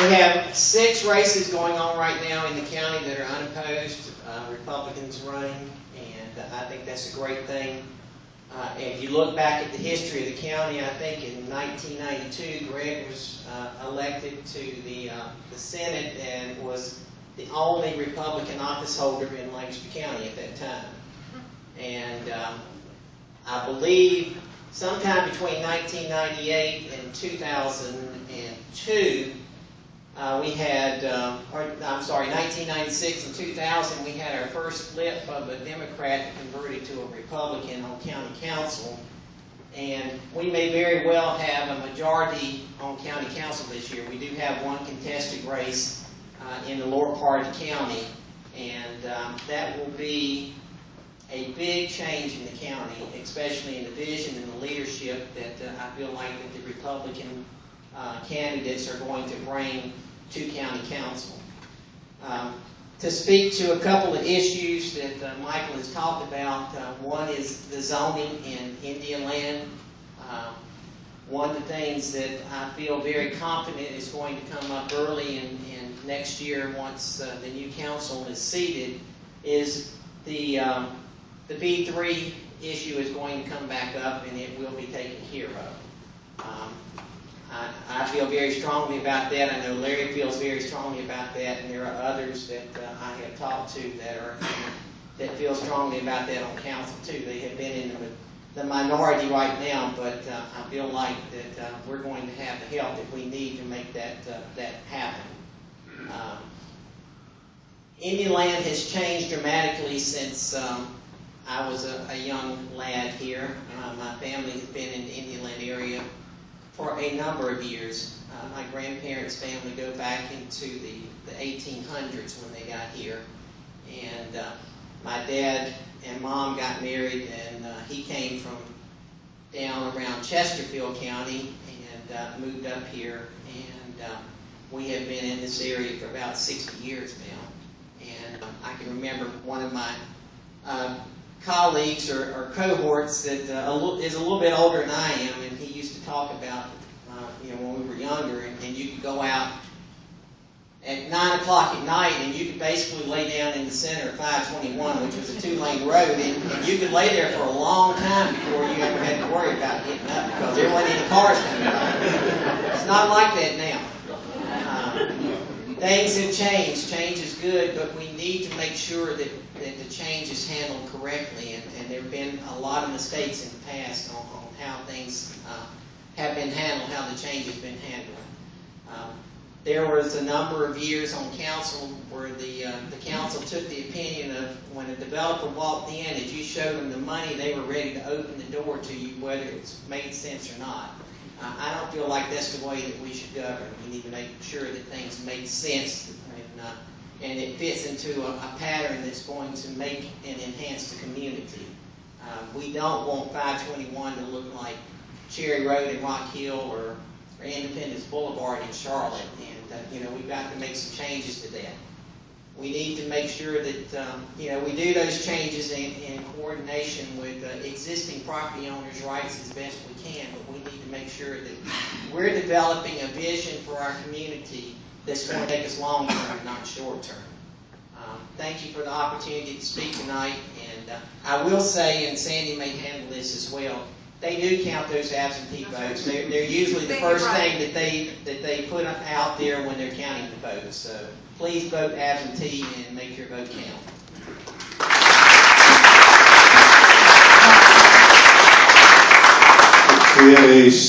We have 6 races going on right now in the county that are unopposed, Republicans running, and I think that's a great thing. If you look back at the history of the county, I think in 1992, Greg was elected to the Senate and was the only Republican office holder in Lancaster County at that time. And I believe sometime between 1998 and 2002, we had, 1996 and 2000, we had our first flip of a Democrat converted to a Republican on county council. And we may very well have a majority on county council this year. We do have one contested race in the lower part of the county, and that will be a big change in the county, especially in the vision and the leadership that I feel like that the Republican candidates are going to bring to county council. To speak to a couple of issues that Michael has talked about, one is the zoning in Indian land. One of the things that I feel very confident is going to come up early in next year once the new council is seated is the B3 issue is going to come back up, and it will be taken care of. I feel very strongly about that. I know Larry feels very strongly about that, and there are others that I have talked to that feel strongly about that on council too. They have been in the minority right now, but I feel like that we're going to have the help that we need to make that happen. Indian land has changed dramatically since I was a young lad here. My family has been in the Indian land area for a number of years. My grandparents' family go back into the 1800s when they got here. And my dad and mom got married, and he came from down around Chesterfield County and moved up here. And we have been in this area for about 60 years now. And I can remember one of my colleagues or cohorts that is a little bit older than I am, and he used to talk about, when we were younger, and you could go out at 9 o'clock at night, and you could basically lay down in the center of 521, which was a 2-lane road, and you could lay there for a long time before you ever had to worry about getting up because there wasn't any cars coming by. It's not like that now. Things have changed. Change is good, but we need to make sure that the change is handled correctly, and there have been a lot of mistakes in the past on how things have been handled, how the change has been handled. There was a number of years on council where the council took the opinion of when a developer walked in, if you showed them the money, they were ready to open the door to you, whether it's made sense or not. I don't feel like that's the way that we should govern. We need to make sure that things make sense and it fits into a pattern that's going to make and enhance the community. We don't want 521 to look like Cherry Road in Rock Hill or Independence Boulevard in Charlotte, and we've got to make some changes to that. We need to make sure that we do those changes in coordination with existing property owners' rights as best we can, but we need to make sure that we're developing a vision for our community that's going to take us long term and not short term. Thank you for the opportunity to speak tonight, and I will say, and Sandy may handle this as well, they do count those absentee votes. They're usually the first thing that they put out there when they're counting the votes. So please vote absentee and make your vote count. We have a